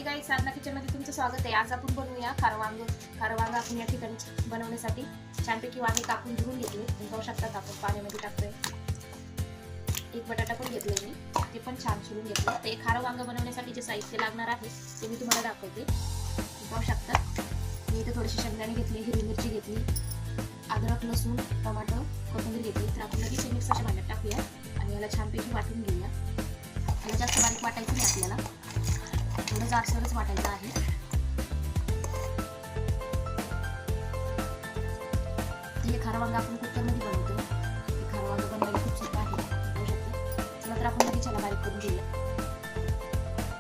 Hi guys, साधना किचनमध्ये तुमचं स्वागत आहे। आज आपण बनवूया खारं वांग आपण या ठिकाणी बनवण्यासाठी छानपैकी वांगे कापून धुवून घेतले। तुम्ही पाहू शकता आपण पाण्यामध्ये टाकतोय। एक बटाटा पण घेतलाय मी, ते पण छान शिरून घेतलं। ते खारं वांग बनवण्यासाठी जे साहित्य लागणार आहे ते मी तुम्हाला दाखवते। तुम्ही पाहू शकता मी इथे थोडीशी शेंगदाणे घेतली, हिरवी मिरची घेतली, अद्रक, लसूण, टोमॅटो, कोथिंबीर घेतली। तर आपण लगेच मिक्सरच्या भांड्यात टाकूया आणि याला छानपैकी वाटून घेऊया। याला जास्त बारीक वाटायचं नाही आपल्याला, थोडं जाडसरच वाटायचं आहे। हे खारं वांग आपण कुकरमध्ये बनवतो। हे खारं वांग बनवायला खूप सोपं आहे, बघू शकता। चला तर आपण लगेच याला बारीक करून घेऊया।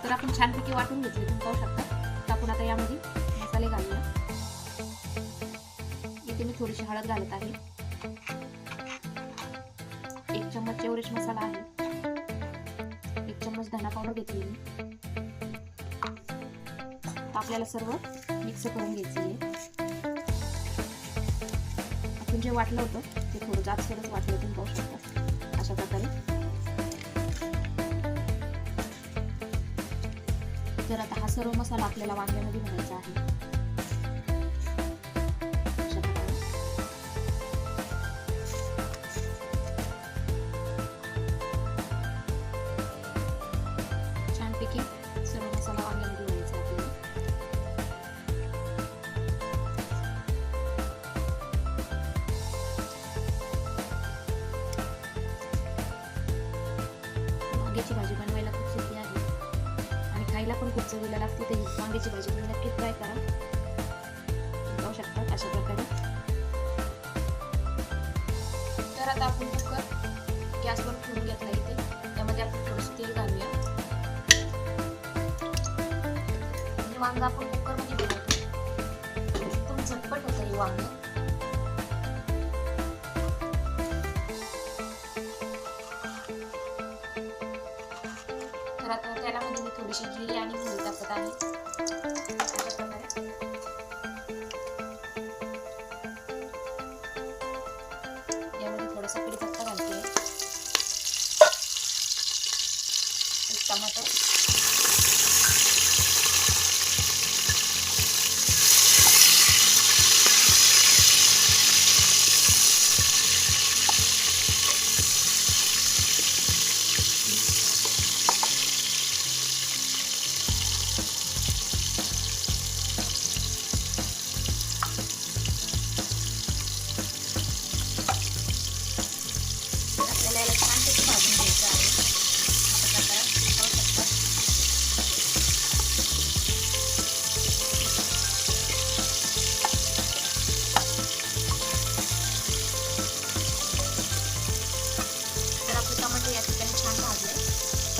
तर आपण छानपैकी वाटून घेतले, तुम्ही पाहू शकता। तर आपण आता यामध्ये मसाले घालूया। इथे मी थोडीशी हळद घालत आहे, 1 चम्मच एव्हरेस्ट मसाला आहे, 1 चम्मच धना पावडर घेतली मी। आपल्याला सर्व मिक्स करून घ्यायचं आहे। आपण जे वाटलं होतं ते थोडं जास्तच वाटलं, तुम्ही पाहू शकता अशा प्रकारे। तर आता हा सर्व मसाला आपल्याला वांग्यामध्ये भरायचा आहे। छानपैकी सर्व मसाला वांग्यामध्ये भरायचा आपल्याला। वांग्याची भाजी बनवायला खूप सोपी आहे आणि खायला पण खूप चवीला लागते। तर वांग्याची भाजी तुम्ही नक्की ट्राय करा, पाहू शकता अशा प्रकारे। तर आता आपण कुकर गॅसवर ठेवून घेतला इथे, त्यामध्ये आपण थोडंसं तेल घालूया। वांग आपण कुकरमध्ये बनवतो, एकदम झटपट होतं हे वांग। तर आता त्यामध्ये मी थोडीशी जिरे आणि मोहरी टाकत आहे अशा प्रकारे। यामध्ये थोडासा कढीपत्ता घालते, 1 टमाटर, टमाटे या ठिकाणी छान भाजले।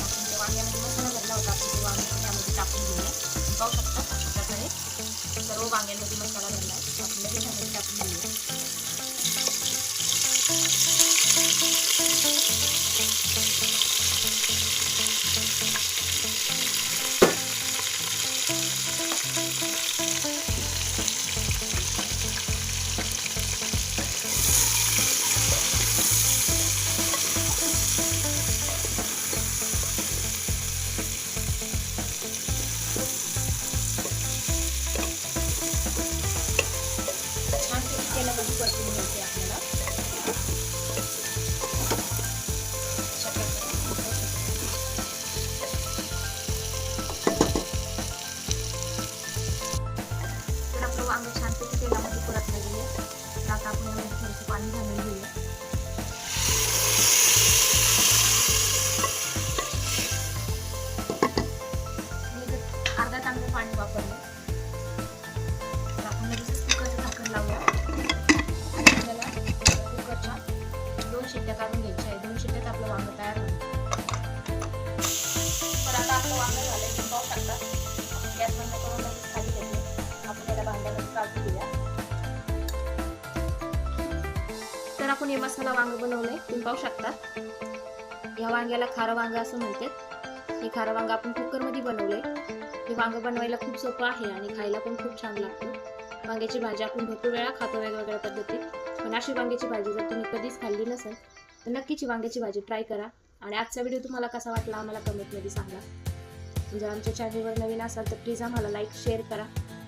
आपण जे वांग्यामध्ये मसाला भरला होता आपण ते वांगे यामध्ये टाकून घेऊया। पाहू शकता अशा प्रकारे सर्व वांग्यांमध्ये मसाला भरला आहे, आपण लगेच यामध्ये टाकून घेऊया। तेलामध्ये परतून घ्यायचे आपल्याला। तर आपलं वांग छानपैकी तेलामध्ये परतलं गेले। आता आपण यामध्ये थोडंसं पाणी घालून घेऊया। मी अर्धा तांब्या पाणी वापरलं। तर आपण लगेच कुकरचं झाकण लावूया। आपल्याला कुकरच्या 2 शिट्ट्या काढून घ्यायच्या आहे। 2 शिट्ट्यात आपलं वांग तयार होईल। तर आता आपलं वांग झालंय, तुम्ही पाहू शकता। आपण गॅस बंद करून लगेच खाली घेतले, आपण त्याला भांड्यामध्ये काढून घेऊया। तर आपण हे मसाला वांग बनवलंय, तुम्ही पाहू शकता। या वांग्याला खारं वांग असं म्हणतात। हे खारं वांग आपण कुकरमध्ये बनवलंय। हे वांग बनवायला खूप सोपं आहे आणि खायला पण खूप छान लागतं। वांग्याची भाजी आपण भरपूर वेळा खातो वेगवेगळ्या पद्धतीत, पण अशी वांग्याची भाजी जर तुम्ही कधीच खाल्ली नसेल तर नक्कीच वांग्याची भाजी ट्राय करा। आणि आजचा व्हिडिओ तुम्हाला कसा वाटला आम्हाला कमेंटमध्ये सांगा। जर आमच्या चॅनलवर नवीन असाल तर प्लीज आम्हाला लाईक शेअर करा,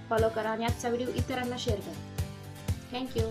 फॉलो करा आणि आजचा व्हिडिओ इतरांना शेअर करा. थँक्यू.